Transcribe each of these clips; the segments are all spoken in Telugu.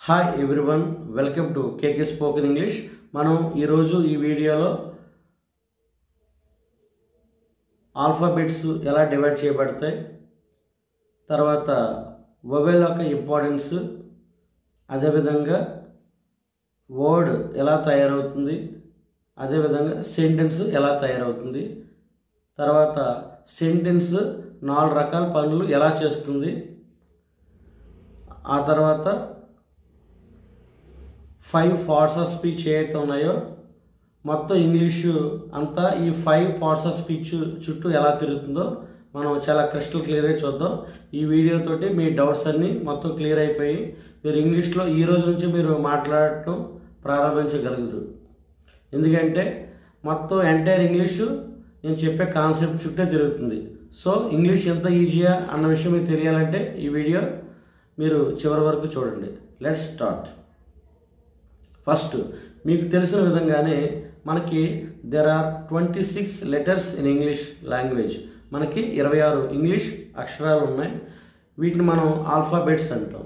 Hi everyone, welcome to KK spoken English. మనం ఈరోజు ఈ వీడియోలో ఆల్ఫాబెట్స్ ఎలా డివైడ్ చేయబడతాయి, తర్వాత వొవెల్ యొక్క ఇంపార్టెన్స్, అదేవిధంగా వర్డ్ ఎలా తయారవుతుంది, అదేవిధంగా సెంటెన్స్ ఎలా తయారవుతుంది, తర్వాత సెంటెన్స్ 4 రకాల పనులు ఎలా చేస్తుంది, ఆ తర్వాత 5 పార్ట్స్ ఆఫ్ స్పీచ్ ఏవైతే ఉన్నాయో మొత్తం ఇంగ్లీషు అంతా ఈ 5 పార్ట్స్ ఆఫ్ స్పీచ్ చుట్టూ ఎలా తిరుగుతుందో మనం చాలా క్రిస్టల్ క్లియర్గా చూద్దాం. ఈ వీడియోతోటి మీ డౌట్స్ అన్నీ మొత్తం క్లియర్ అయిపోయి మీరు ఇంగ్లీష్లో ఈ రోజు నుంచి మీరు మాట్లాడటం ప్రారంభించగలుగుతారు. ఎందుకంటే మొత్తం ఎంటైర్ ఇంగ్లీషు నేను చెప్పే కాన్సెప్ట్ చుట్టే తిరుగుతుంది. సో ఇంగ్లీష్ ఎంత ఈజీయా అన్న విషయం మీకు తెలియాలంటే ఈ వీడియో మీరు చివరి వరకు చూడండి. Let's start. ఫస్ట్, మీకు తెలిసిన విధంగానే మనకి there are 26 letters in English language. మనకి 26 ఇంగ్లీష్ అక్షరాలు ఉన్నాయి. వీటిని మనం ఆల్ఫాబెట్స్ అంటాం.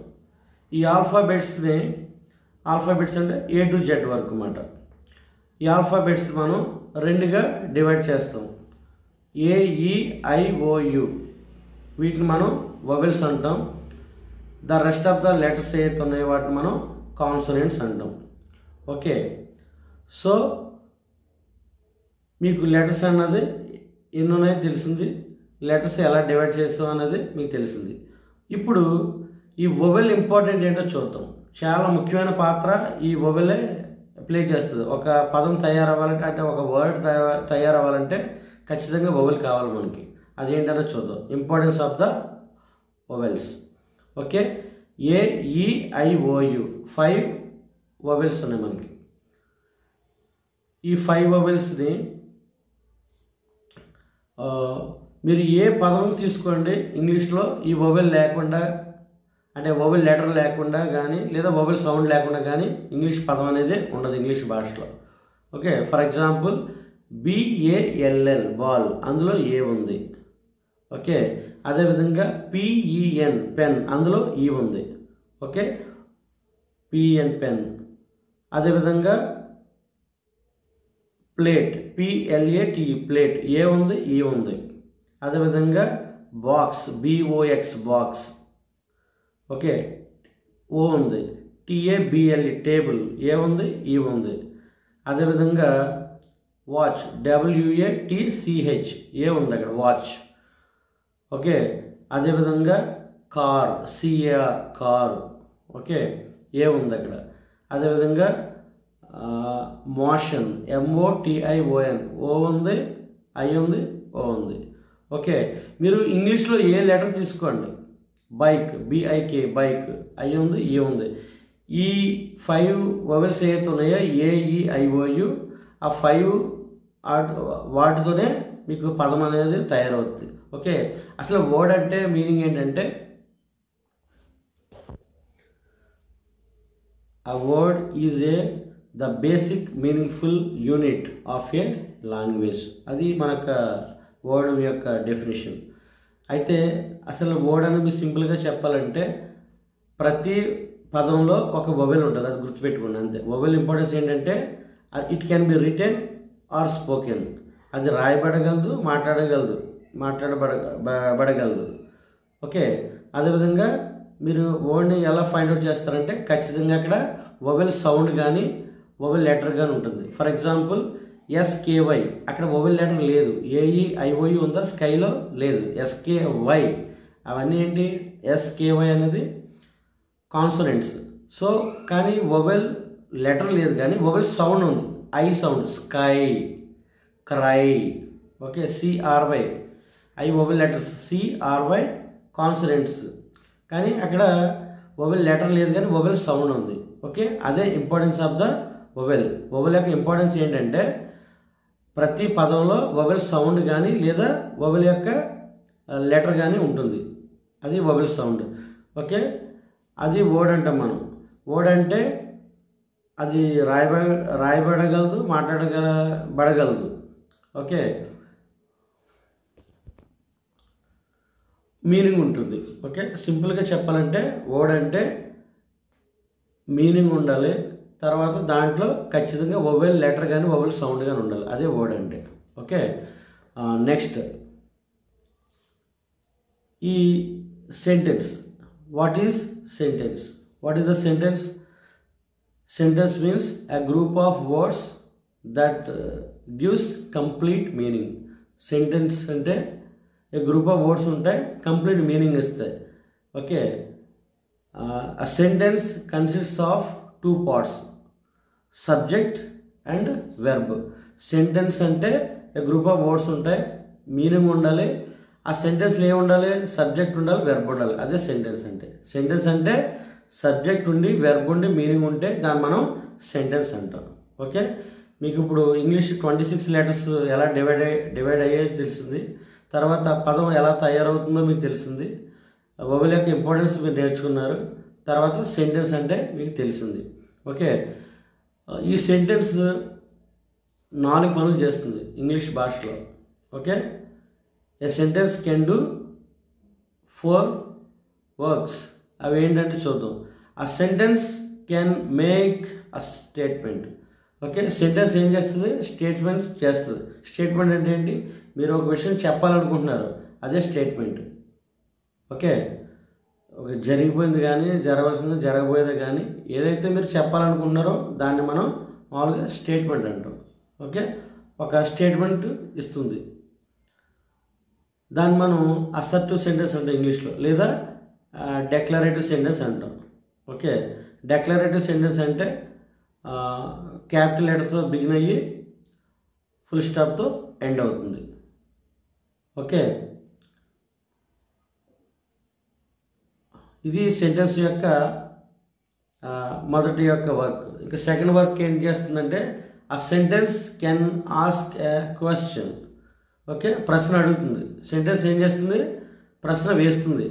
ఈ ఆల్ఫాబెట్స్ అంటే A to Z వరకు అన్నమాట. ఈ ఆల్ఫాబెట్స్ మనం 2గా డివైడ్ చేస్తాం. AEIOU వీటిని మనం వొవెల్స్ అంటాం. The rest of the letters ఏవైతే ఉన్నాయో వాటిని మనం కాన్సనెంట్స్ అంటాం. ఓకే, సో మీకు లెటర్స్ అన్నది ఎన్ని ఉన్నాయో తెలిసింది, లెటర్స్ ఎలా డివైడ్ చేస్తాం అనేది మీకు తెలిసింది. ఇప్పుడు ఈ వొవెల్ ఇంపార్టెంట్ ఏంటో చూద్దాం. చాలా ముఖ్యమైన పాత్ర ఈ వొవెలే ప్లే చేస్తుంది. ఒక పదం తయారవ్వాలంటే, అంటే ఒక వర్డ్ తయారవ్వాలంటే ఖచ్చితంగా వొవెల్ కావాలి మనకి. అదేంటనే చూద్దాం. Importance of the vowels. Okay, AEIOU 5 vowels ఉన్నాయి మనకి. ఈ 5 వొవెల్స్ని మీరు ఏ పదం తీసుకోండి ఇంగ్లీష్లో ఈ వొవెల్ లేకుండా, అంటే వొవెల్ లెటర్ లేకుండా కానీ లేదా వొవెల్ సౌండ్ లేకుండా కానీ ఇంగ్లీష్ పదం అనేది ఉండదు ఇంగ్లీష్ భాషలో. Okay, for example BALL ball, అందులో ఏ ఉంది. ఓకే, అదేవిధంగా PEN పెన్, అందులో ఈ ఉంది. Okay, PEN pen. అదేవిధంగా ప్లేట్, PLATE ప్లేట్, ఏ ఉంది ఈ ఉంది. అదేవిధంగా బాక్స్, BOX బాక్స్. ఓకే, ఓ ఉంది. TABLE టేబుల్, ఏ ఉంది ఈ ఉంది. అదేవిధంగా వాచ్, WATCH ఏ ఉంది అక్కడ వాచ్. ఓకే, అదేవిధంగా కార్, CAR కార్. ఓకే, ఏ ఉంది అక్కడ. అదేవిధంగా మోషన్, MOTION ఓ ఉంది, ఐ ఉంది, ఓ ఉంది. ఓకే, మీరు ఇంగ్లీష్లో ఏ లెటర్ తీసుకోండి. బైక్, BIK బైక్, ఐ ఉంది ఈ ఉంది. ఈ 5 వొవెల్స్ ఏవైతే ఉన్నాయో AEIOU, ఆ 5 వాటితోనే మీకు పదం అనేది తయారవుతుంది. ఓకే, అసలు వర్డ్ అంటే మీనింగ్ ఏంటంటే a word is the basic meaningful unit of a language. అది మనకు వర్డ్ యొక్క డెఫినేషన్. అయితే అసలు వర్డ్ అనేది సింపుల్గా చెప్పాలంటే ప్రతి పదంలో ఒక వొవెల్ ఉంటుంది, అది గుర్తుపెట్టుకోండి అంతే. వొవెల్ ఇంపార్టెన్స్ ఏంటంటే it can be written or spoken. అది రాయబడగలదు, మాట్లాడబడగలదు. ఓకే, అదేవిధంగా మీరు వర్డ్ని ఎలా ఫైండ్ అవుట్ చేస్తారంటే ఖచ్చితంగా అక్కడ వొవెల్ సౌండ్ కానీ వొవెల్ లెటర్ కానీ ఉంటుంది. ఫర్ ఎగ్జాంపుల్ SKY, అక్కడ వొవెల్ లెటర్ లేదు. AEIOU ఉందా, స్కైలో లేదు. SKY అవన్నీ ఏంటి, SKY అనేది కాన్సనెంట్స్. సో కానీ వొవెల్ లెటర్ లేదు కానీ వొవెల్ సౌండ్ ఉంది. I sound, sky, cry. Okay, CRY I vowel letters, CRY consonants. కానీ అక్కడ వొవెల్ లెటర్ లేదు కానీ వొవెల్ సౌండ్ ఉంది. ఓకే, అదే importance of the vowel. Vowel యొక్క ఇంపార్టెన్స్ ఏంటంటే ప్రతి పదంలో వొవెల్ సౌండ్ కానీ లేదా వొవెల్ యొక్క లెటర్ కానీ ఉంటుంది. అది వొవెల్ సౌండ్. ఓకే, అది వర్డ్ అంటాం మనం. వర్డ్ అంటే అది రాయబడగలదు, మాట్లాడబడగలదు. ఓకే, మీనింగ్ ఉంటుంది. ఓకే, సింపుల్గా చెప్పాలంటే వర్డ్ అంటే మీనింగ్ ఉండాలి, తర్వాత దాంట్లో ఖచ్చితంగా వొవెల్ లెటర్ కానీ వొవెల్ సౌండ్ కానీ ఉండాలి. అదే వర్డ్ అంటే. ఓకే, నెక్స్ట్ ఈ sentence. What is sentence? What is the sentence? Sentence means a group of words that gives complete meaning. Sentence అంటే ఏ గ్రూప్ ఆఫ్ వర్డ్స్ ఉంటాయి, కంప్లీట్ మీనింగ్ ఇస్తాయి. Okay, a sentence consists of two parts, subject and verb. Sentence అంటే ఏ గ్రూప్ ఆఫ్ వర్డ్స్ ఉంటాయి, మీనింగ్ ఉండాలి, ఆ సెంటెన్స్లో ఏమి ఉండాలి? సబ్జెక్ట్ ఉండాలి, వెర్బ్ ఉండాలి. అదే సెంటెన్స్ అంటే. సెంటెన్స్ అంటే సబ్జెక్ట్ ఉండి వెర్బ్ ఉండి మీనింగ్ ఉంటే దాన్ని మనం సెంటెన్స్ అంటాం. ఓకే, మీకు ఇప్పుడు ఇంగ్లీష్ 26 లెటర్స్ ఎలా డివైడ్ అయ్యే తెలిసింది. తర్వాత పదం ఎలా తయారవుతుందో మీకు తెలిసింది. వొవెల్ యొక్క ఇంపార్టెన్స్ మీరు నేర్చుకున్నారు. తర్వాత సెంటెన్స్ అంటే మీకు తెలిసింది. ఓకే, ఈ సెంటెన్స్ 4 పనులు చేస్తుంది ఇంగ్లీష్ భాషలో. Okay, A sentence can do 4 works. అవి ఏంటంటే చూద్దాం. ఆ sentence can make a statement. Okay, sentence ఏం చేస్తుంది? స్టేట్మెంట్స్ చేస్తుంది. స్టేట్మెంట్ అంటే ఏంటి? మీరు ఒక విషయం చెప్పాలనుకుంటున్నారు, అదే స్టేట్మెంట్. ఓకే, ఒక జరిగిపోయింది కానీ జరగవలసింది జరగబోయేది కానీ ఏదైతే మీరు చెప్పాలనుకుంటున్నారో దాన్ని మనం మామూలుగా స్టేట్మెంట్ అంటాం. ఓకే, ఒక స్టేట్మెంట్ ఇస్తుంది. దాన్ని మనం అసర్టివ్ సెంటెన్స్ అంటాం ఇంగ్లీష్లో, లేదా డెక్లరేటివ్ సెంటెన్స్ అంటాం. ఓకే, డెక్లరేటివ్ సెంటెన్స్ అంటే క్యాపిటల్ లెటర్స్తో బిగిన్ అయ్యి ఫుల్ స్టాప్తో ఎండ్ అవుతుంది. ఓకే, ఇది సెంటెన్స్ యొక్క మొదటి యొక్క వర్క్. ఇంకా సెకండ్ వర్క్ ఏం చేస్తుందంటే a sentence can ask a question. Okay, ప్రశ్న అడుగుతుంది. సెంటెన్స్ ఏం చేస్తుంది? ప్రశ్న వేస్తుంది.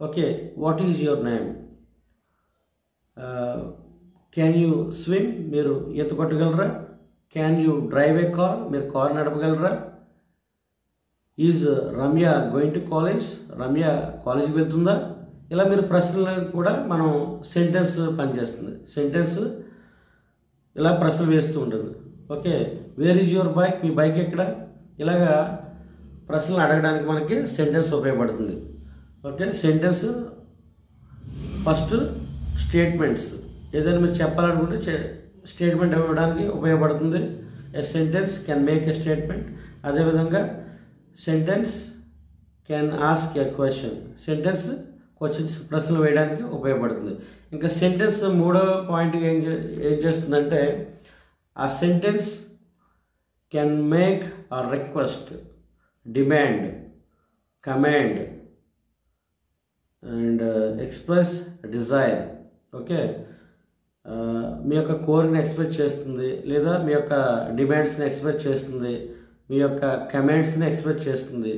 Okay, what is your name? Can you swim? మీరు ఈత కొట్టగలరా? Can you drive a car? మీరు కార్ నడపగలరా? Is Ramya going to college? Ramya కాలేజీకి వెళ్తుందా? ఇలా మీరు ప్రశ్నలు కూడా మనం సెంటెన్స్ పనిచేస్తుంది. సెంటెన్స్ ఇలా ప్రశ్నలు వేస్తూ ఉంటుంది. Okay, where is your bike? మీ బైక్ ఎక్కడ? ఇలాగా ప్రశ్నలు అడగడానికి మనకి సెంటెన్స్ ఉపయోగపడుతుంది. Okay, sentence first statements. ఏదైనా మీరు చెప్పాలనుకుంటే స్టేట్మెంట్ ఇవ్వడానికి ఉపయోగపడుతుంది. A sentence can make a statement. అదేవిధంగా sentence can ask a question. Sentence questions ప్రశ్నలు వేయడానికి ఉపయోగపడుతుంది. ఇంకా సెంటెన్స్ మూడో పాయింట్ ఏం చేస్తుందంటే a sentence can make a request, demand, command and express desire. Okay, మీ యొక్క కోరికని ఎక్స్ప్రెస్ చేస్తుంది, లేదా మీ యొక్క డిమాండ్స్ని ఎక్స్ప్రెస్ చేస్తుంది, మీ యొక్క కమాండ్స్ని ఎక్స్ప్రెస్ చేస్తుంది,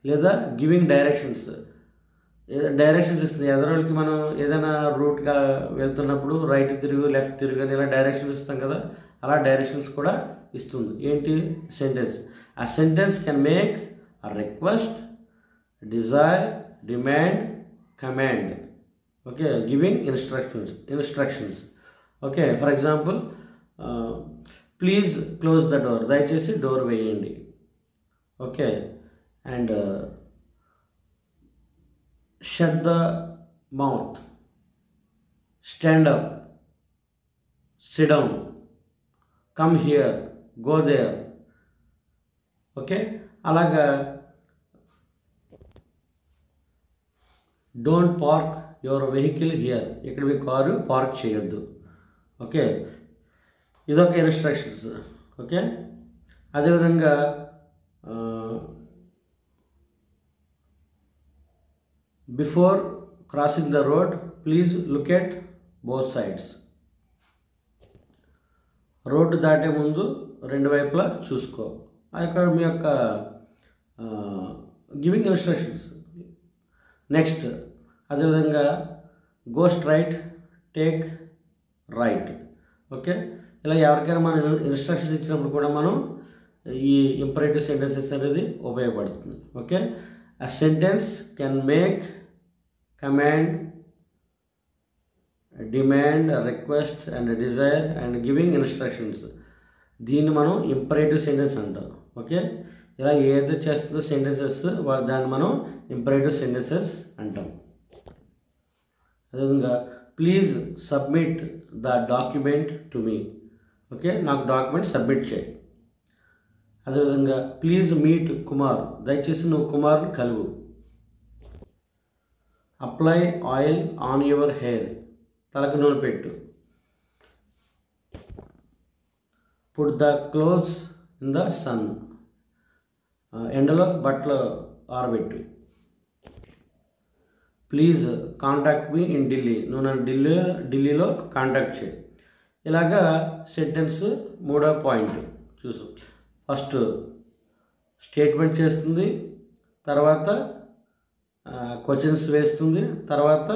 లేదా గివింగ్ డైరెక్షన్స్ ఇస్తుంది. ఎదరోళ్ళకి మనం ఏదైనా రూట్గా వెళ్తున్నప్పుడు రైట్ తిరుగు, లెఫ్ట్ తిరుగు అని ఇలా డైరెక్షన్స్ ఇస్తాం కదా, అలా డైరెక్షన్స్ కూడా ఇస్తుంది. ఏంటి? Sentence. A sentence can make a request, desire, demand, command. Okay, giving instructions. Okay, for example please close the door. దయచేసి డోర్ వేయండి. Okay, and shut the mouth, stand up, sit down, come here, go there. Okay, అలాగా don't park your vehicle here. ఇక్కడ మీ కారు పార్క్ చేయొద్దు. ఓకే, ఇదొక ఇన్స్ట్రక్షన్స్. ఓకే, అదేవిధంగా before crossing the road please look at both sides. రోడ్డు దాటే ముందు రెండు వైపులా చూసుకో. ఆ యొక్క మీ యొక్క గివింగ్ ఇన్స్ట్రక్షన్స్. నెక్స్ట్ అదేవిధంగా go straight, take right. Okay, ఇలా ఎవరికైనా మనం ఇన్స్ట్రక్షన్స్ ఇచ్చినప్పుడు కూడా మనం ఈ ఇంపరేటివ్ సెంటెన్సెస్ అనేది ఉపయోగపడుతుంది. Okay, a sentence can make, command, demand, request and desire and giving instructions. దీన్ని మనం ఇంపరేటివ్ సెంటెన్స్ అంటాం. ఓకే, ఇలా ఏదైతే చేస్తుందో సెంటెన్సెస్ దాన్ని మనం ఇంపరేటివ్ సెంటెన్సెస్ అంటాం. అదేవిధంగా please submit the document to me. Okay, నాకు డాక్యుమెంట్ సబ్మిట్ చేయి. అదేవిధంగా ప్లీజ్ మీట్ కుమార్, దయచేసి నువ్వు కుమార్ని కలువు. Apply oil on your hair, తలకు నూనె పెట్టు. Put the clothes in the sun, ఎండలో బట్టలు ఆరబెట్టు. Please contact me in Delhi, నువ్వు నన్ను ఢిల్లీలో కాంటాక్ట్ చేయి. ఇలాగా సెంటెన్స్ 3వ పాయింట్ చూసు. ఫస్ట్ స్టేట్మెంట్ చేస్తుంది, తర్వాత క్వశ్చన్స్ వేస్తుంది, తర్వాత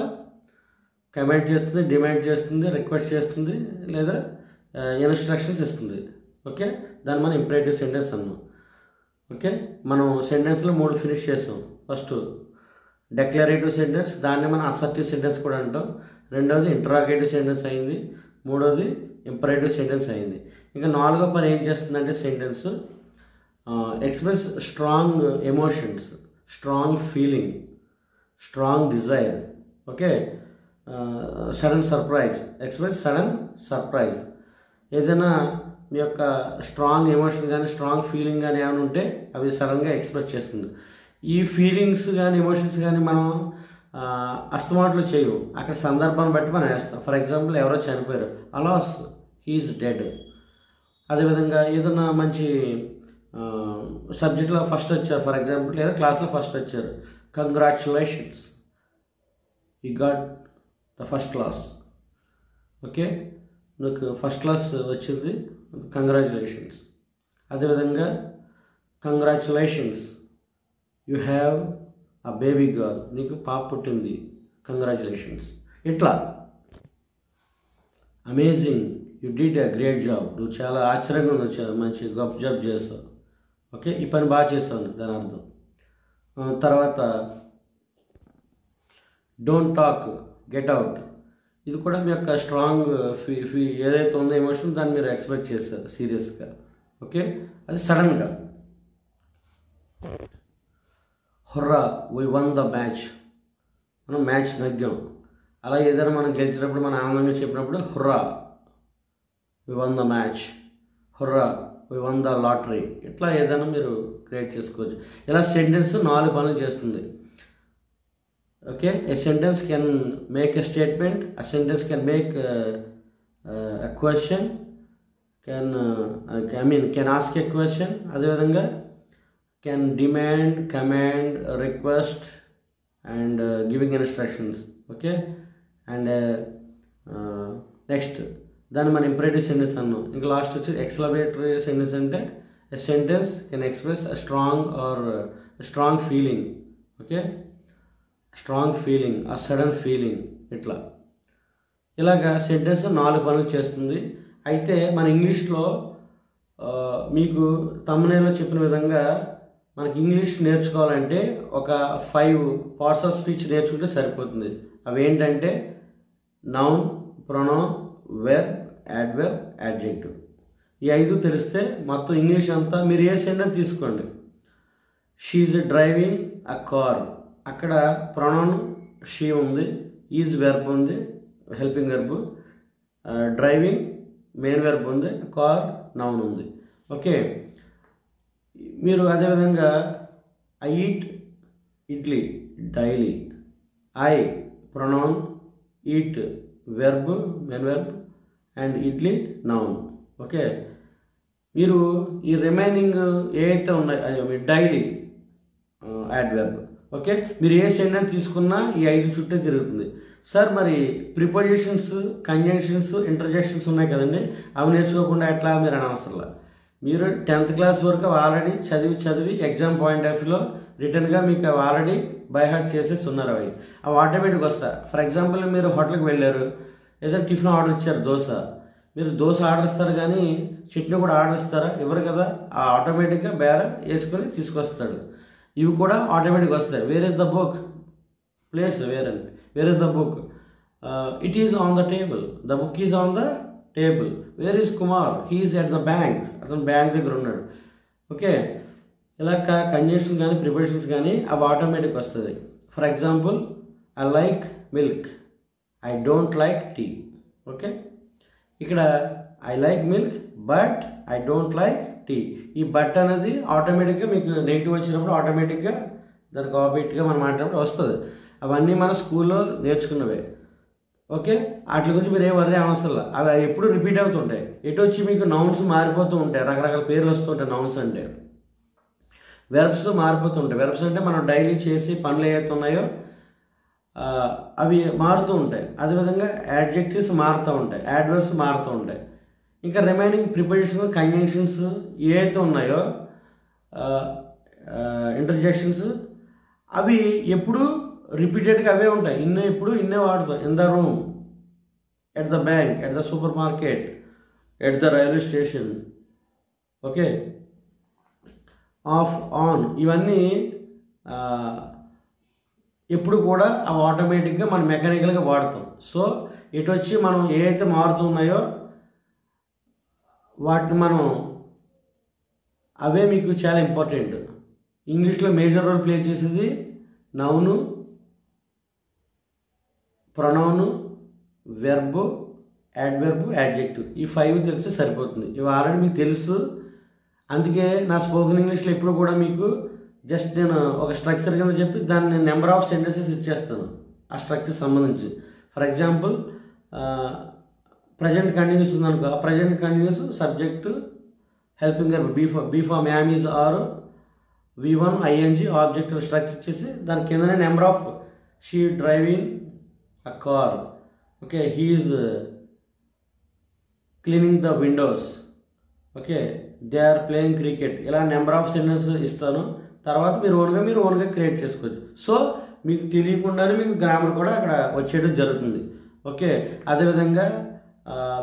కమెంట్ చేస్తుంది, డిమాండ్ చేస్తుంది, రిక్వెస్ట్ చేస్తుంది, లేదా ఇన్స్ట్రక్షన్స్ ఇస్తుంది. ఓకే, దాన్ని మనం ఇంపరేటివ్ సెంటెన్స్ అన్నాం. ఓకే, మనం సెంటెన్స్లో 3 ఫినిష్ చేసాం. ఫస్ట్ డెక్లరేటివ్ సెంటెన్స్, దాన్ని మనం అసర్టివ్ సెంటెన్స్ కూడా అంటాం. రెండవది ఇంటరాగేటివ్ సెంటెన్స్ అయింది. మూడవది ఇంపరేటివ్ సెంటెన్స్ అయింది. ఇంకా 4వ పని ఏం చేస్తుందంటే sentence express strong emotions, strong feeling, strong desire. Okay, sudden surprise, express sudden surprise. ఏదైనా మీ యొక్క స్ట్రాంగ్ ఎమోషన్ కానీ స్ట్రాంగ్ ఫీలింగ్ కానీ ఏమైనా ఉంటే అవి సడన్గా ఎక్స్ప్రెస్ చేస్తుంది. ఈ ఫీలింగ్స్ కానీ ఎమోషన్స్ కానీ మనం అస్తమాట్లు చేయము, అక్కడ సందర్భాన్ని బట్టి మనం వేస్తాం. ఫర్ ఎగ్జాంపుల్ ఎవరో చనిపోయారు, అలాస్ హీఈస్ డెడ్. అదేవిధంగా ఏదైనా మంచి సబ్జెక్ట్లో ఫస్ట్ వచ్చారు, ఫర్ ఎగ్జాంపుల్ లేదా క్లాస్లో ఫస్ట్ వచ్చారు, congratulations, you got the first class. Okay, నీకు ఫస్ట్ క్లాస్ వచ్చింది, కంగ్రాచులేషన్స్. అదేవిధంగా congratulations, you have a baby girl, నీకు పాప పుట్టింది, కంగ్రాచులేషన్స్. ఇట్లా amazing, you did a great job, నువ్వు చాలా ఆశ్చర్యంగా ఉంది, మంచి గొప్ప జాబ్ చేస్తావు. ఓకే, ఈ పని బాగా చేస్తావు దాని అర్థం. తర్వాత డోంట్ టాక్, గెట్ అవుట్. ఇది కూడా మీ యొక్క స్ట్రాంగ్ ఏదైతే ఉందో ఎమోషన్ దాన్ని మీరు ఎక్స్పెక్ట్ చేస్తారు సీరియస్గా. ఓకే, అది సడన్గా. Hurrah, we won the match, మనం మ్యాచ్ నెగ్గాం. అలా ఏదైనా మనం గెలిచినప్పుడు మనం ఆనందంగా చెప్పినప్పుడు hurrah, we won the match, hurrah, we won the lottery. ఇట్లా ఏదైనా మీరు క్రియేట్ చేసుకోవచ్చు. ఇలా సెంటెన్స్ 4 పనులు చేస్తుంది. Okay, a sentence can make a statement, a sentence can make a question, can ask a question. అదేవిధంగా can demand, command, request and giving instructions. Okay, and next దాన్ని మనం ఇంపరేటివ్ సెంటెన్స్ అన్నాం. ఇంకా లాస్ట్ వచ్చి ఎక్స్క్లమేటరీ సెంటెన్స్ అంటే a sentence can express a strong feeling. Okay, strong feeling, ఆ సడన్ ఫీలింగ్. ఇలాగా సెంటెన్స్ 4 పనులు చేస్తుంది. అయితే మన ఇంగ్లీష్లో మీకు తమ్మునేలో చెప్పిన విధంగా మనకి ఇంగ్లీష్ నేర్చుకోవాలంటే ఒక 5 పార్ట్స్ ఆఫ్ స్పీచ్ నేర్చుకుంటే సరిపోతుంది. అవి ఏంటంటే noun, pronoun, verb, adverb, adjective. ఈ 5 తెలిస్తే మొత్తం ఇంగ్లీష్ అంతా మీరు ఏ సెంటెన్స్ తీసుకోండి. She is driving a car, అక్కడ ప్రొనౌన్ షీ ఉంది, ఈజ్ వెర్బ్ ఉంది, helping verb, driving main verb ఉంది, కార్ నౌన్ ఉంది. ఓకే, మీరు అదేవిధంగా I eat idli daily, I pronoun, eat verb main verb and idli noun. Okay, మీరు ఈ రిమైనింగ్ ఏవైతే ఉన్నాయో డైలీ యాడ్వర్బ్. ఓకే, మీరు ఏ సెంటెన్స్ తీసుకున్నా ఈ 5 చుట్టే తిరుగుతుంది. సార్ మరి ప్రిపోజిషన్స్, కంజంక్షన్స్, ఇంటర్జెక్షన్స్ ఉన్నాయి కదండి, అవి నేర్చుకోకుండా ఎట్లా మీరు అనవసరంలా. మీరు 10th క్లాస్ వరకు ఆల్రెడీ చదివి ఎగ్జామ్ పాయింట్ ఆఫ్ వ్యూలో రిటర్న్గా మీకు అవి ఆల్రెడీ బై హార్ట్ చేసేసి ఉన్నారు. అవి ఆటోమేటిక్గా వస్తాయి. ఫర్ ఎగ్జాంపుల్ మీరు హోటల్కి వెళ్ళారు, ఏదైనా టిఫిన్ ఆర్డర్ ఇచ్చారు, దోశ. మీరు దోశ ఆర్డర్ ఇస్తారు కానీ చట్నీ కూడా ఆర్డర్ ఇస్తారా? ఇవ్వరు కదా. ఆ ఆటోమేటిక్గా బేరం వేసుకొని తీసుకొస్తాడు. ఇవి కూడా ఆటోమేటిక్గా వస్తాయి. Where is the book, place where is the book, it is on the table, the book is on the table. Where is Kumar, he is at the bank, అతను బ్యాంక్ దగ్గర ఉన్నాడు. ఓకే, ఇలా కంజంక్షన్ కానీ ప్రిపోజిషన్స్ కానీ అవి ఆటోమేటిక్ వస్తుంది. For example, I like milk, I don't like tea. Okay, ఇక్కడ I like milk but I don't like tea. ఈ బట్ అనేది ఆటోమేటిక్గా మీకు నెగిటివ్ వచ్చినప్పుడు ఆటోమేటిక్గా దానికి ఆపోజిట్గా మనం మాట్లాడినప్పుడు వస్తుంది. అవన్నీ మన స్కూల్లో నేర్చుకున్నవే. ఓకే, వాటి గురించి మీరు ఏం వర్రీ అవసరం లేదు, అవి ఎప్పుడు రిపీట్ అవుతుంటాయి. ఎటు వచ్చి మీకు నౌన్స్ మారిపోతూ ఉంటాయి, రకరకాల పేర్లు వస్తుంటాయి. నౌన్స్ అంటే వెర్బ్స్ మారిపోతుంటాయి. వెర్బ్స్ అంటే మనం డైలీ చేసి పనులు ఏవైతే ఉన్నాయో అవి మారుతూ ఉంటాయి. అదేవిధంగా యాడ్జెక్టివ్స్ మారుతూ ఉంటాయి, యాడ్వర్బ్స్ మారుతూ ఉంటాయి. ఇంకా రిమైనింగ్ ప్రిపోజిషన్స్, కంజంక్షన్స్ ఏవైతే ఉన్నాయో, ఇంటర్జెక్షన్స్, అవి ఎప్పుడు రిపీటెడ్గా అవే ఉంటాయి. ఎప్పుడు ఇన్నే వాడతాం. In the room, at the bank, at the super market, at the railway station. Okay, of, on, ఇవన్నీ ఎప్పుడు కూడా అవి ఆటోమేటిక్గా మనం మెకానికల్గా వాడతాం. సో ఇటు వచ్చి మనం ఏవైతే మారుతున్నాయో వాటిని మనం అవే మీకు చాలా ఇంపార్టెంట్. ఇంగ్లీష్లో మేజర్ రోల్ ప్లే చేసేది నౌను, ప్రొనౌను, వెర్బు, యాడ్వర్బు, యాడ్జెక్టివ్. ఈ 5 తెలిస్తే సరిపోతుంది. ఇవి ఆల్రెడీ మీకు తెలుసు. అందుకే నా స్పోకెన్ ఇంగ్లీష్లో ఎప్పుడు కూడా మీకు జస్ట్ నేను ఒక స్ట్రక్చర్ కింద చెప్పి దాన్ని నెంబర్ ఆఫ్ సెంటెన్సెస్ ఇచ్చేస్తాను ఆ స్ట్రక్చర్ సంబంధించి. ఫర్ ఎగ్జాంపుల్, ప్రజెంట్ కంటిన్యూస్ ఉందనుకో, present continuous subject, helping verb, be form, am, is, are, V1 ING object structure ఇచ్చేసి దాని కిందనే number of, she driving a car. Okay, he is cleaning the windows. Okay, they are playing cricket. ఇలా నెంబర్ ఆఫ్ సెంటెన్స్ ఇస్తాను. తర్వాత మీరు ఓన్గా క్రియేట్ చేసుకోవచ్చు. సో మీకు తెలియకుండానే మీకు గ్రామర్ కూడా అక్కడ వచ్చేయడం జరుగుతుంది. ఓకే, అదేవిధంగా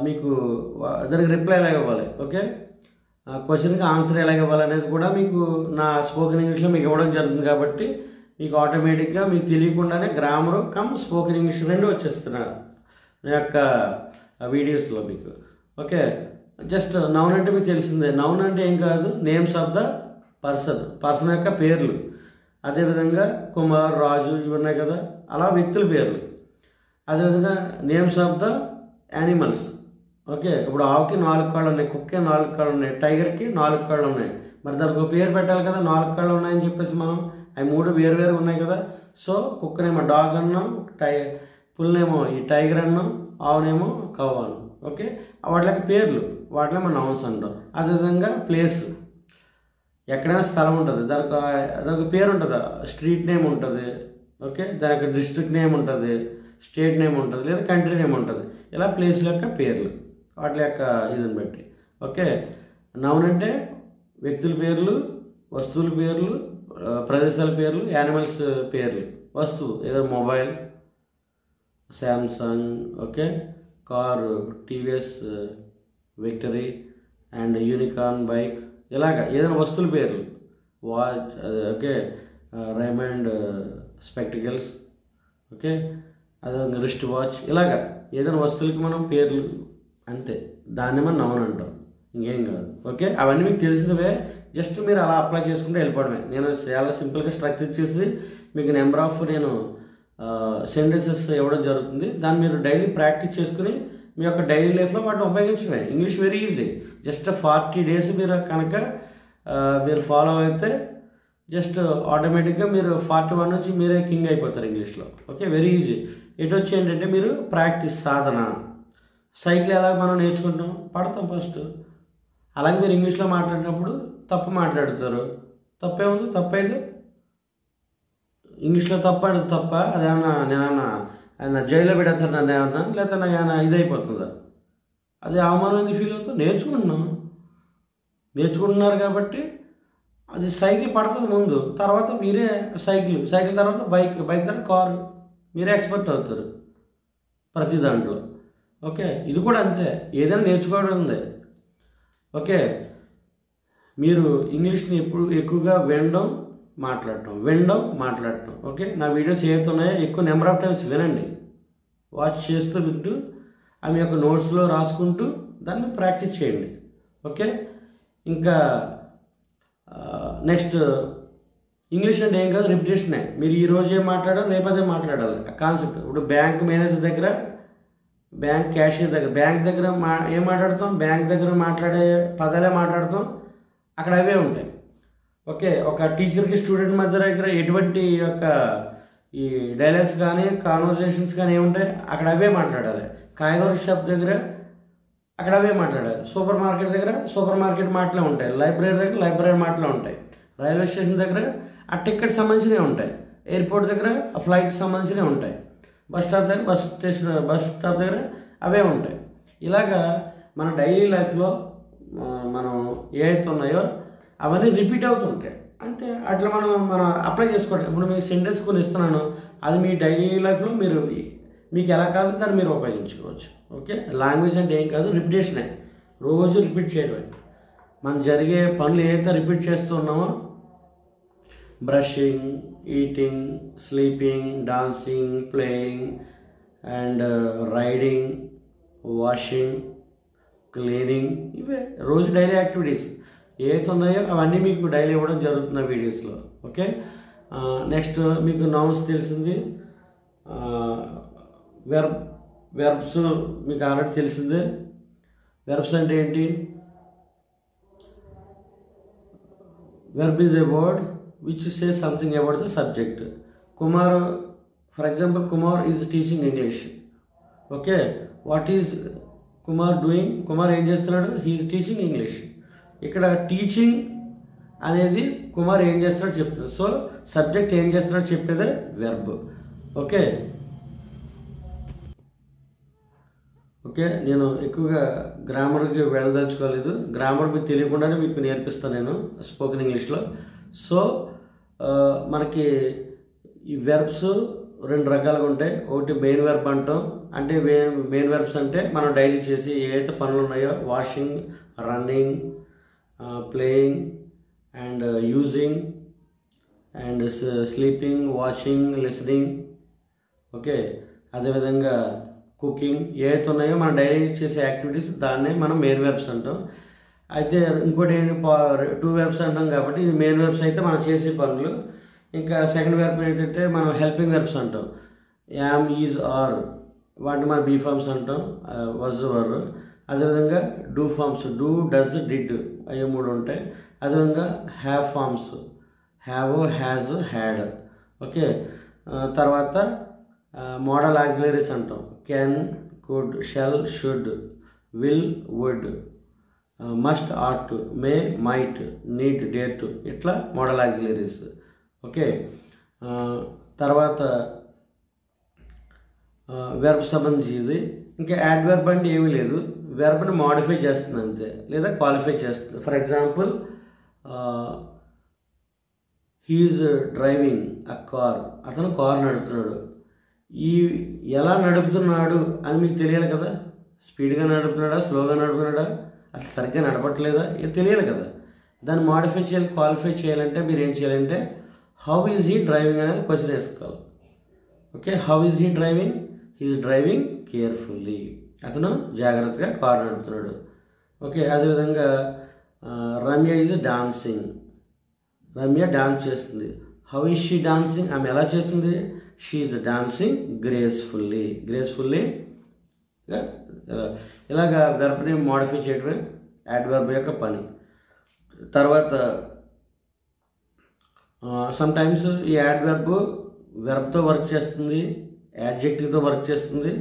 మీకు దానికి రిప్లై ఎలాగ ఇవ్వాలి, ఓకే, క్వశ్చన్కి ఆన్సర్ ఎలాగ ఇవ్వాలి అనేది కూడా మీకు నా స్పోకెన్ ఇంగ్లీష్లో మీకు ఇవ్వడం జరుగుతుంది. కాబట్టి మీకు ఆటోమేటిక్గా మీకు తెలియకుండానే గ్రామరు కమ్ స్పోకెన్ ఇంగ్లీష్ రెండు వచ్చేస్తున్నారు నా యొక్క వీడియోస్లో మీకు. ఓకే, జస్ట్ నౌన్ అంటే మీకు తెలిసిందే. నౌన్ అంటే ఏం కాదు, నేమ్స్ ఆఫ్ ద పర్సన్ యొక్క పేర్లు. అదేవిధంగా కుమార్, రాజు ఇవి ఉన్నాయి కదా, అలా వ్యక్తుల పేర్లు. అదేవిధంగా names of the animals. Okay, ఇప్పుడు ఆవుకి 4 కాళ్ళు ఉన్నాయి, కుక్కకి 4 కాళ్ళు ఉన్నాయి, టైగర్కి 4 కాళ్ళు ఉన్నాయి. మరి దానికి ఒక పేరు పెట్టాలి కదా. 4 కాళ్ళు ఉన్నాయని చెప్పేసి మనం అవి 3 వేరు ఉన్నాయి కదా. సో కుక్కనేమో డాగ్ అన్నాం, పుల్నేమో ఈ టైగర్ అన్నాం, ఆవునేమో కౌ అన్నాం. ఓకే, వాటికి పేర్లు, వాటిలో మనం నౌన్స్ అంటాం. అదేవిధంగా ప్లేస్, ఎక్కడైనా స్థలం ఉంటుంది, దానికి పేరు ఉంటుంది, స్ట్రీట్ నేమ్ ఉంటుంది. ఓకే, దానికి డిస్ట్రిక్ట్ నేమ్ ఉంటుంది, స్టేట్ నేమ్ ఉంటుంది, లేదా కంట్రీ నేమ్ ఉంటుంది. ఇలా ప్లేస్ల యొక్క పేర్లు, వాటి యొక్క ఇదిని బట్టి. ఓకే, నౌన్ అంటే వ్యక్తుల పేర్లు, వస్తువుల పేర్లు, ప్రదేశాల పేర్లు, యానిమల్స్ పేర్లు. వస్తువు ఏదో mobile, Samsung, okay, car TVS victory and unicorn bike. ఇలాగా ఏదైనా వస్తువుల పేర్లు, watch, okay, Raymond spectacles, okay, అదే రిస్ట్ వాచ్. ఇలాగా ఏదైనా వస్తువులకి మనం పేర్లు, అంతే, దాన్ని మనం నౌన్ అంటాం, ఇంకేం కాదు. ఓకే, అవన్నీ మీకు తెలిసినవే, జస్ట్ మీరు అలా అప్లై చేసుకుంటే వెళ్ళిపోవడమే. నేను చాలా సింపుల్గా స్ట్రక్చర్ చేసి మీకు నెంబర్ ఆఫ్ నేను సెంటెన్సెస్ ఇవ్వడం జరుగుతుంది. దాన్ని మీరు డైలీ ప్రాక్టీస్ చేసుకుని మీ యొక్క డైలీ లైఫ్లో వాటిని ఉపయోగించడమే. English very easy. Just 40 days మీరు కనుక మీరు ఫాలో అయితే జస్ట్ ఆటోమేటిక్గా మీరు 41 నుంచి మీరే కింగ్ అయిపోతారు ఇంగ్లీష్లో. Okay, very easy. ఎటు వచ్చి ఏంటంటే మీరు ప్రాక్టీస్, సాధన. సైకిల్ ఎలా మనం నేర్చుకుంటాం, పడతాం ఫస్ట్. అలాగే మీరు ఇంగ్లీష్లో మాట్లాడినప్పుడు తప్పు మాట్లాడుతారు. తప్పేముంది, తప్పైతే ఇంగ్లీష్లో తప్ప అంటే తప్ప, అదేమన్నా నేనన్నా జైల్లో పెడతాను నన్ను ఏమన్నా, లేకపోతే నాకు ఏమన్నా ఇదైపోతుందా? అది అవమానం ఎందుకు ఫీల్ అవుతుంది? నేర్చుకుంటున్నారు కాబట్టి అది సైకిల్ పడుతుంది ముందు, తర్వాత మీరే సైకిల్ తర్వాత బైక్ తర్వాత కారు, మీరే ఎక్స్పర్ట్ అవుతారు ప్రతి దాంట్లో. ఓకే, ఇది కూడా అంతే, ఏదైనా నేర్చుకోవడం ఉంది. ఓకే, మీరు ఇంగ్లీష్ని ఎప్పుడు ఎక్కువగా వినడం మాట్లాడటం. ఓకే, నా వీడియోస్ ఏవైతే ఉన్నాయో ఎక్కువ నెంబర్ ఆఫ్ టైమ్స్ వినండి. వాచ్ చేస్తూ వింటూ ఆమె యొక్క నోట్స్లో రాసుకుంటూ దాన్ని ప్రాక్టీస్ చేయండి. ఓకే, ఇంకా నెక్స్ట్ ఇంగ్లీష్ అంటే ఏం కాదు, రిపిటేషనే. మీరు ఈరోజు ఏం మాట్లాడాలి రేపు అదే మాట్లాడాలి. కాన్సెప్ట్ ఇప్పుడు బ్యాంక్ మేనేజర్ దగ్గర, బ్యాంక్ క్యాషియర్ దగ్గర, బ్యాంక్ దగ్గర ఏం మాట్లాడతాం, బ్యాంక్ దగ్గర మాట్లాడే పదాలే మాట్లాడతాం, అక్కడ అవే ఉంటాయి. ఓకే, ఒక టీచర్కి స్టూడెంట్ మధ్య దగ్గర ఎటువంటి యొక్క ఈ డైలాగ్స్ కానీ కాన్వర్జేషన్స్ కానీ ఏముంటాయి, అక్కడ అవే మాట్లాడాలి. కాయగూర షాప్ దగ్గర అక్కడ అవే మాట్లాడాలి. సూపర్ మార్కెట్ దగ్గర సూపర్ మార్కెట్ మాటలే ఉంటాయి. లైబ్రరీ దగ్గర లైబ్రరీ మాటలే ఉంటాయి. రైల్వే స్టేషన్ దగ్గర ఆ టికెట్ సంబంధించినవి ఉంటాయి. ఎయిర్పోర్ట్ దగ్గర ఆ ఫ్లైట్ సంబంధించినవి ఉంటాయి. బస్ స్టాప్ దగ్గర బస్ స్టాప్ దగ్గర అవే ఉంటాయి. ఇలాగా మన డైలీ లైఫ్లో మనం ఏవైతే ఉన్నాయో అవన్నీ రిపీట్ అవుతుంటాయి. అంతే, అట్లా మనం అప్లై చేసుకోవడం. ఇప్పుడు మీకు సెంటెన్స్ కొన్ని ఇస్తున్నాను, అది మీ డైలీ లైఫ్లో మీకు ఎలా కాదు దాన్ని మీరు ఉపయోగించుకోవచ్చు. ఓకే, లాంగ్వేజ్ అంటే ఏం కాదు, రిపిటేషనే. రోజు రిపీట్ చేయడమే. మనం జరిగే పనులు ఏదైతే రిపీట్ చేస్తూ ఉన్నామో, brushing, eating, sleeping, dancing, playing and riding, washing, cleaning, ఇవే రోజు డైలీ యాక్టివిటీస్ ఏవైతే ఉన్నాయో అవన్నీ మీకు డైలీ ఇవ్వడం జరుగుతుంది ఆ వీడియోస్లో. ఓకే, నెక్స్ట్ మీకు నౌన్స్ తెలిసింది, వెర్బ్స్ మీకు ఆల్రెడీ తెలిసిందే. వెర్బ్స్ అంటే ఏంటి? Verb is a word which says something about the subject. Kumar, for example, Kumar is teaching English. Okay, what is Kumar doing? Kumar ఏం చేస్తున్నాడు? He is teaching English. ఇక్కడ టీచింగ్ అనేది కుమార్ ఏం చేస్తున్నాడో చెప్తుంది. సో సబ్జెక్ట్ ఏం చేస్తున్నాడో చెప్పేదే వెర్బ్. ఓకే ఓకే నేను ఎక్కువగా గ్రామర్కి వెళ్ళదలుచుకోలేదు. గ్రామర్ మీకు తెలియకుండానే మీకు నేర్పిస్తాను నేను స్పోకెన్ ఇంగ్లీష్లో. సో మనకి ఈ వెర్బ్స్ రెండు రకాలుగా ఉంటాయి. ఒకటి మెయిన్ వెర్బ్ అంటాం. అంటే మెయిన్ వెర్బ్స్ అంటే మనం డైలీ చేసి ఏవైతే పనులు ఉన్నాయో, washing, running, playing and using and sleeping, washing, listening. Okay, అదేవిధంగా కుకింగ్, ఏవైతే ఉన్నాయో మనం డైలీ చేసే యాక్టివిటీస్ దాన్నే మనం మెయిన్ వెర్బ్స్ అంటాం. అయితే ఇంకోటి ఏంటి, 2 వెర్బ్స్ అంటాం కాబట్టి ఇది మెయిన్ వెర్బ్స్ అయితే మనం చేసే పనులు. ఇంకా సెకండ్ వెర్బ్ ఏంటంటే మనం హెల్పింగ్ వెర్బ్స్ అంటాం. యామ్, ఈజ్, ఆర్ వాటిని మనం బీ ఫార్మ్స్ అంటాం, వజ్, వర్. అదేవిధంగా do forms, do, does, did, అవి 3 ఉంటాయి. అదేవిధంగా have forms, have, has, had. Okay, తర్వాత మోడల్ ఆక్సిలరీస్ అంటాం. Can, could, shall, should, will, would, must, ought, may, might, need, dare to, ఇట్లా మోడల్ ఆక్సిలరీస్. ఓకే, తర్వాత వెర్బ్ సంబంధించింది. ఇంకా యాడ్వర్బ్ అంటే ఏమీ లేదు, వెర్బ్ని మాడిఫై చేస్తుంది అంతే, లేదా క్వాలిఫై చేస్తుంది. For example, he is driving a car, అతను కార్ నడుపుతున్నాడు. ఎలా నడుపుతున్నాడు అని మీకు తెలియాలి కదా. స్పీడ్గా నడుపుతున్నాడా, స్లోగా నడుపుతున్నాడా, అసలు సరిగ్గా నడపట్లేదా, ఇది తెలియాలి కదా. దాన్ని మాడిఫై చేయాలి, క్వాలిఫై చేయాలంటే మీరు ఏం చేయాలంటే హౌ ఈజ్ హీ డ్రైవింగ్ అనేది క్వశ్చన్ వేసుకోవాలి. Okay, how is he driving? He is driving carefully, అతను జాగ్రత్తగా కారు నడుపుతున్నాడు. ఓకే, అదేవిధంగా Ramya is dancing, Ramya dance చేస్తుంది. How is she dancing? ఆమె ఎలా చేస్తుంది? She is dancing gracefully, gracefully. ఇలాగా వెర్బ్ని మోడిఫై చేయడమే యాడ్వర్బ్ యొక్క పని. తర్వాత సమ్టైమ్స్ ఈ యాడ్వర్బ్ వెర్బ్తో వర్క్ చేస్తుంది, యాడ్జెక్టివ్తో వర్క్ చేస్తుంది,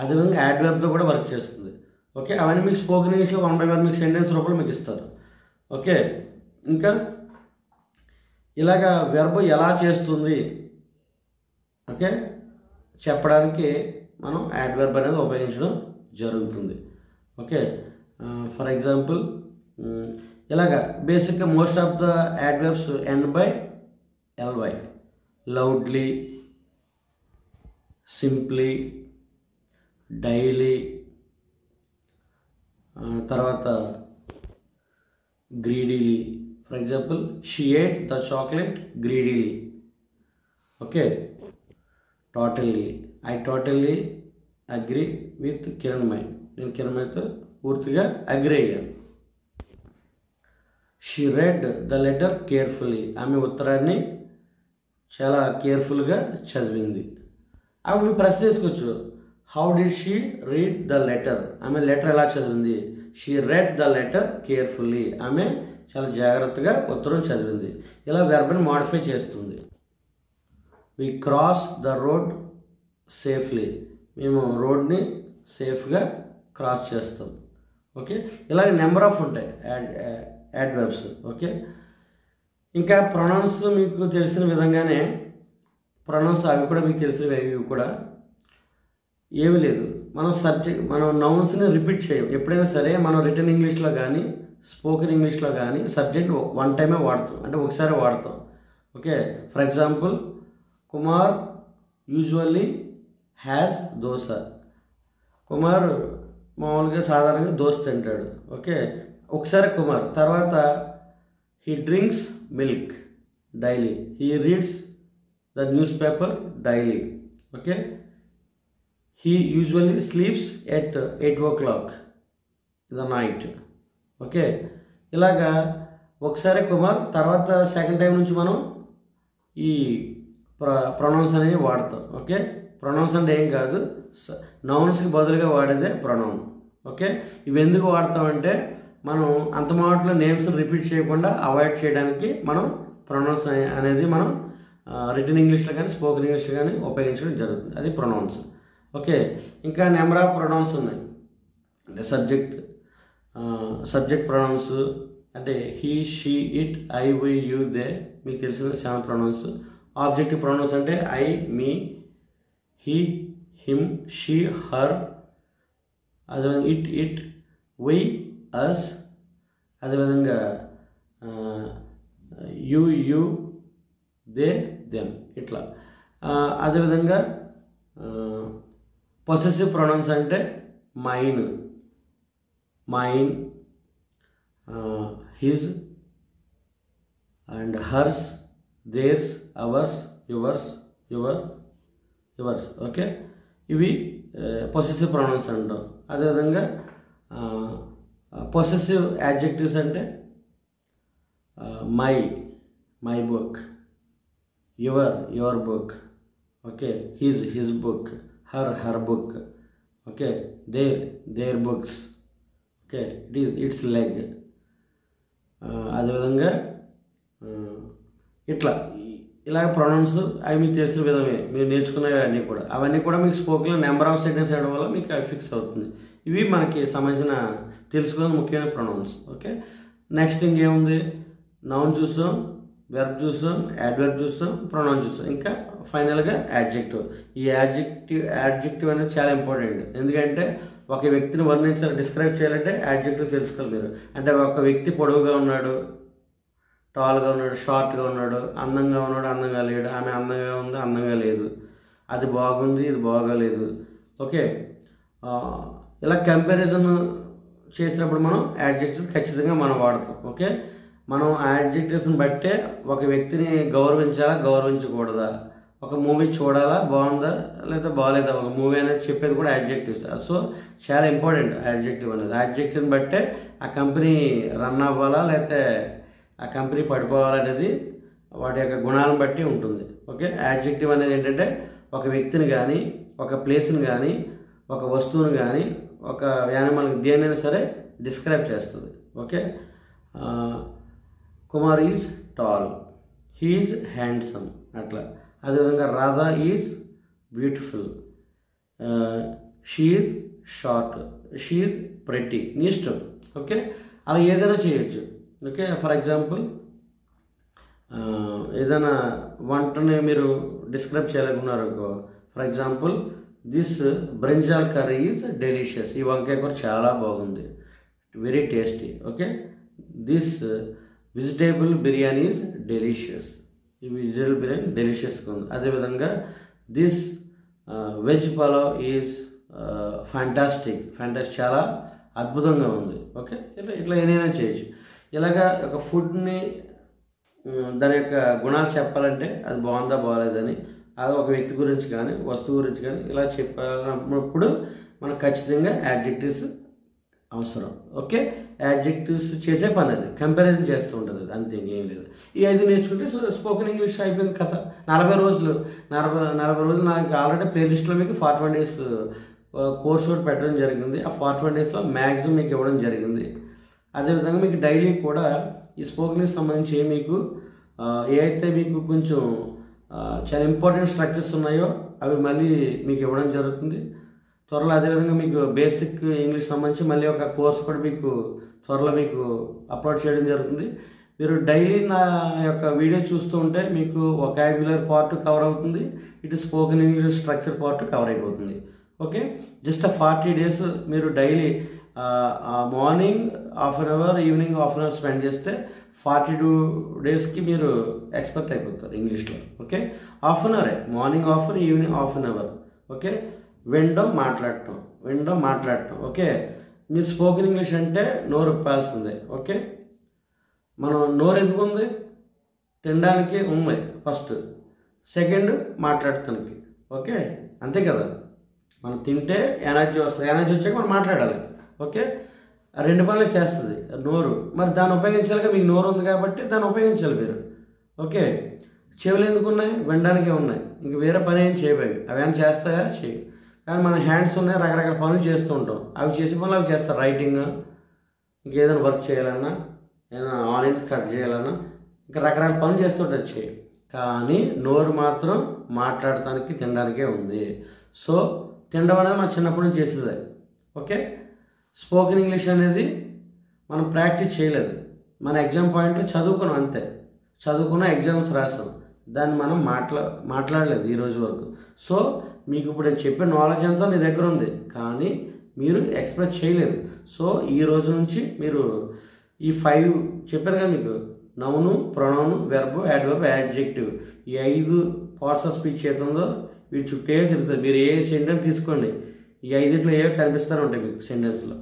అదేవిధంగా యాడ్వర్బ్తో కూడా వర్క్ చేస్తుంది. ఓకే, అవన్నీ మీకు స్పోకెన్ ఇంగ్లీష్లో 1 by 1 మీకు సెంటెన్స్ రూపంలో మీకు ఇస్తారు. ఓకే, ఇంకా ఇలాగా వెర్బ్ ఎలా చేస్తుంది ఓకే చెప్పడానికి మనం యాడ్వర్బ్ అనేది ఉపయోగించడం జరుగుతుంది. ఓకే, ఫర్ ఎగ్జాంపుల్ ఇలాగా బేసిక్గా most of the adverbs end by ly. Loudly, simply, daily, తర్వాత greedily. For example, she ate the chocolate greedily. Okay, totally, I totally agree with Kiranmay. నేను కిరణ్మయ్తో పూర్తిగా అగ్రీ అయ్యాను. She read the letter carefully. ఆమె ఉత్తరాన్ని చాలా కేర్ఫుల్గా చదివింది. ఆమె మీ ప్రశ్న వేసుకోవచ్చు, how did she read the letter? ఆమె లెటర్ ఎలా చదివింది? She read the letter carefully. ఆమె చాలా జాగ్రత్తగా ఉత్తరం చదివింది. ఇలా వెర్బ్ని మాడిఫై చేస్తుంది. We cross the road safely. మేము రోడ్ని సేఫ్గా క్రాస్ చేస్తాం. ఓకే, ఇలాగ నెంబర్ ఆఫ్ ఉంటాయి యాడ్వర్బ్స్. ఓకే, ఇంకా ప్రొనౌన్స్ మీకు తెలిసిన విధంగానే ప్రొనౌన్స్ అవి కూడా మీకు తెలిసినవి. ఇవి కూడా ఏమీ లేదు, మనం నౌన్స్ని రిపీట్ చేయం. ఎప్పుడైనా సరే మనం రిటర్న్ ఇంగ్లీష్లో కానీ స్పోకెన్ ఇంగ్లీష్లో కానీ సబ్జెక్ట్ వన్ టైమే వాడతాం, అంటే ఒకసారి వాడతాం. Okay, for example Kumar usually has dosa. Kumar మామూలుగా సాధారణంగా దోశ తింటాడు. ఓకే, ఒకసారి కుమార్. తర్వాత he drinks milk daily. He reads the newspaper daily. Okay, he usually sleeps at 8 o'clock in the night. Okay, ఇలాగా ఒకసారి కుమార్, తర్వాత సెకండ్ టైం నుంచి మనం ఈ ప్రొనౌన్స్ అనేవి వాడతాం. ఓకే, ప్రొనౌన్స్ అంటే ఏం కాదు, నౌన్స్కి బదులుగా వాడేదే ప్రొనౌన్. ఓకే, ఇవి ఎందుకు వాడతామంటే మనం అంత మాటలో నేమ్స్ రిపీట్ చేయకుండా అవాయిడ్ చేయడానికి మనం ప్రొనౌన్స్ అనేది మనం రిటర్న్ ఇంగ్లీష్లో కానీ స్పోకెన్ ఇంగ్లీష్లో కానీ ఉపయోగించడం జరుగుతుంది. అది ప్రొనౌన్స్. ఓకే, ఇంకా నెంబర్ ఆఫ్ ప్రొనౌన్స్ ఉన్నాయి. అంటే సబ్జెక్ట్ ప్రొనౌన్స్ అంటే he, she, it, I, we, you, they, మీకు తెలిసిన 7 ప్రొనౌన్స్. ఆబ్జెక్టివ్ ప్రొనౌన్స్ అంటే I, me, he, him, she, her. అదేవిధంగా ఇట్, వి, అస్. అదేవిధంగా యూ, దే, దెమ్, ఇట్లా. అదేవిధంగా పొసెసివ్ ప్రొనౌన్స్ అంటే mine, his and hers, theirs, ours, yours. Okay, ఇవి పొసెసివ్ ప్రొనౌన్స్ అంటాం. అదేవిధంగా పొసెసివ్ యాడ్జెక్టివ్స్ అంటే my book, your book. Okay, his book, her book. Okay, their books. Okay, its leg. అదేవిధంగా ఇలా ప్రొనౌన్స్ అవి మీకు తెలిసిన విధమే, మీరు నేర్చుకునేవి అవన్నీ కూడా మీకు స్పోకెన్లో నెంబర్ ఆఫ్ సెకండ్స్ వేయడం వల్ల మీకు అవి ఫిక్స్ అవుతుంది. ఇవి మనకి సంబంధించిన తెలుసుకునే ముఖ్యమైన ప్రొనౌన్స్. ఓకే, నెక్స్ట్ ఇంకేముంది, నౌన్ చూసాం, వెర్బ్ చూసాం, యాడ్వర్బ్ చూసాం, ప్రొనౌన్ చూసాం. ఇంకా ఫైనల్గా యాడ్జెక్టివ్. ఈ యాడ్జెక్టివ్ అనేది చాలా ఇంపార్టెంట్. ఎందుకంటే ఒక వ్యక్తిని వర్ణించాలి, డిస్క్రైబ్ చేయాలంటే యాడ్జెక్టివ్ తెలుసుకోవాలి మీరు. అంటే ఒక వ్యక్తి పొడవుగా ఉన్నాడు, టాల్గా ఉన్నాడు, షార్ట్గా ఉన్నాడు, అందంగా ఉన్నాడు, అందంగా లేడు, ఆమె అందంగా ఉంది, అందంగా లేదు, అది బాగుంది, ఇది బాగోలేదు. ఓకే, ఇలా కంపారిజన్ చేసినప్పుడు మనం యాడ్జెక్టివ్స్ ఖచ్చితంగా మనం వాడతాం. ఓకే, మనం యాడ్జెక్టివ్స్ని బట్టే ఒక వ్యక్తిని గౌరవించాలా, గౌరవించకూడదా, ఒక మూవీ చూడాలా, బాగుందా లేదా బాగాలేదా, ఒక మూవీ అనేది చెప్పేది కూడా యాడ్జెక్టివ్స్. సో చాలా ఇంపార్టెంట్ యాడ్జెక్టివ్ అనేది. యాడ్జెక్టివ్ని బట్టే ఆ కంపెనీ రన్ అవ్వాలా లేకపోతే ఆ కంపెనీ పడిపోవాలనేది వాటి యొక్క గుణాలను బట్టి ఉంటుంది. ఓకే, యాడ్జెక్టివ్ అనేది ఏంటంటే ఒక వ్యక్తిని కానీ, ఒక ప్లేస్ని కానీ, ఒక వస్తువుని కానీ, ఒక యానిమల్ దేనైనా సరే డిస్క్రైబ్ చేస్తుంది. Okay, Kumar is tall, he is handsome, అట్లా. అదేవిధంగా Radha is beautiful, she is short, she is pretty. నీ ఇష్టం. ఓకే, అలా ఏదైనా చేయొచ్చు. ఓకే, ఫర్ ఎగ్జాంపుల్ ఏదైనా వంటని మీరు డిస్క్రైబ్ చేయాలనుకున్నారు. For example this brinjal curry is delicious. ఈ వంకాయ కూర చాలా బాగుంది, very tasty. Okay, this vegetable biryani is delicious. ఈ వెజిటేబుల్ బిర్యానీ డెలిషియస్గా ఉంది. అదేవిధంగా this veg pulao is fantastic, చాలా అద్భుతంగా ఉంది. ఓకే, ఇట్లా ఏదైనా చేయొచ్చు. ఇలాగా ఒక ఫుడ్ని దాని యొక్క గుణాలు చెప్పాలంటే అది బాగుందా బాగాలేదని అది ఒక వ్యక్తి గురించి కానీ వస్తువు గురించి కానీ ఇలా చెప్పాలన్నప్పుడు మనకు ఖచ్చితంగా యాడ్జెక్టివ్స్ అవసరం. ఓకే, యాడ్జెక్టివ్స్ చేసే పని అది, కంపారిజన్ చేస్తూ ఉంటుంది అది, అంతే ఇంకేం లేదు. ఈ 5 నేర్చుకుంటే స్పోకెన్ ఇంగ్లీష్ అయిపోయింది కథ. 40 రోజులు నాకు ఆల్రెడీ ప్లేలిస్ట్లో మీకు 41 days కోర్స్ కూడా పెట్టడం జరిగింది. ఆ 41 daysలో మ్యాక్సిమం మీకు ఇవ్వడం జరిగింది. అదేవిధంగా మీకు డైలీ కూడా ఈ స్పోకెన్కి సంబంధించి మీకు ఏ అయితే మీకు కొంచెం చాలా ఇంపార్టెంట్ స్ట్రక్చర్స్ ఉన్నాయో అవి మళ్ళీ మీకు ఇవ్వడం జరుగుతుంది త్వరలో. అదేవిధంగా మీకు బేసిక్ ఇంగ్లీష్ సంబంధించి మళ్ళీ ఒక కోర్స్ కూడా మీకు త్వరలో మీకు అప్లోడ్ చేయడం జరుగుతుంది. మీరు డైలీ నా యొక్క వీడియో చూస్తూ ఉంటే మీకు వొకాబులరీ పార్ట్ కవర్ అవుతుంది, ఇటు spoken English structure part cover అయిపోతుంది. ఓకే, జస్ట్ 40 days మీరు daily morning ½ an hour, evening ½ an hour spend చేస్తే 42 daysకి మీరు ఎక్స్పర్ట్ అయిపోతారు ఇంగ్లీష్లో. Okay, ½ an hour, morning ½ hour, evening ½ an hour. Okay, వినడం మాట్లాడటం. ఓకే, మీరు స్పోకెన్ ఇంగ్లీష్ అంటే నోరు ఉప్పాల్సిందే. ఓకే, మనం నోరు ఎందుకు ఉంది? తినడానికి ఉంది ఫస్ట్, సెకండ్ మాట్లాడటానికి. ఓకే, అంతే కదా, మనం తింటే ఎనర్జీ వస్తుంది, ఎనర్జీ వచ్చాక మనం మాట్లాడాలి. ఓకే, 2 పనులు చేస్తుంది నోరు, మరి దాన్ని ఉపయోగించాలిగా. మీకు నోరు ఉంది కాబట్టి దాన్ని ఉపయోగించాలి మీరు. ఓకే, చెవులు ఎందుకు ఉన్నాయి? వినడానికే ఉన్నాయి, ఇంక వేరే పని ఏం చేయబోయి. అవి ఏమైనా చేస్తాయా? చేయి. కానీ మన హ్యాండ్స్ ఉన్నాయి, రకరకాల పనులు చేస్తూ ఉంటాం. అవి చేసే పనులు అవి చేస్తారు. రైటింగ్, ఇంకేదైనా వర్క్ చేయాలన్నా, ఏదైనా ఆనియన్స్ కట్ చేయాలన్నా, ఇంకా రకరకాల పనులు చేస్తుంటారు చేయి. కానీ నోరు మాత్రం మాట్లాడటానికి తినడానికే ఉంది. సో తినడం అనేది మనం చిన్నప్పటి నుంచి చేసేది. ఓకే, స్పోకెన్ ఇంగ్లీష్ అనేది మనం ప్రాక్టీస్ చేయలేదు. మన ఎగ్జామ్ పాయింట్లో చదువుకున్నాం అంతే, చదువుకున్న ఎగ్జామ్స్ రాసాం, దాన్ని మనం మాట్లాడలేదు ఈ రోజు వరకు. సో మీకు ఇప్పుడు నేను చెప్పే నాలెడ్జ్ అంతా మీ దగ్గర ఉంది, కానీ మీరు ఎక్స్ప్రెస్ చేయలేదు. సో ఈ రోజు నుంచి మీరు ఈ 5 చెప్పాను కదా మీకు, noun, pronoun, verb, adverb, adjective, ఈ 5 పార్ట్స్ ఆఫ్ స్పీచ్ ఏతుందో వీటి చుట్టే తిరుగుతుంది. మీరు ఏ సెంటెన్స్ తీసుకోండి, ఈ 5 ఏవో కనిపిస్తూనే ఉంటాయి మీకు సెంటెన్స్లో.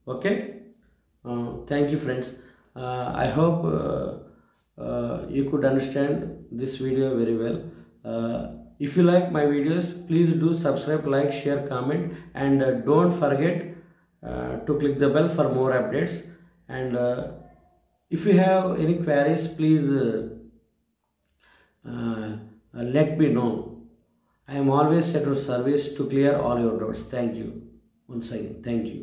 Okay, thank you friends. I hope you could understand this video very well. If you like my videos, please do subscribe, like, share, comment, and don't forget to click the bell for more updates. And if you have any queries, please let me know. I am always at your service to clear all your doubts. Thank you once again. Thank you.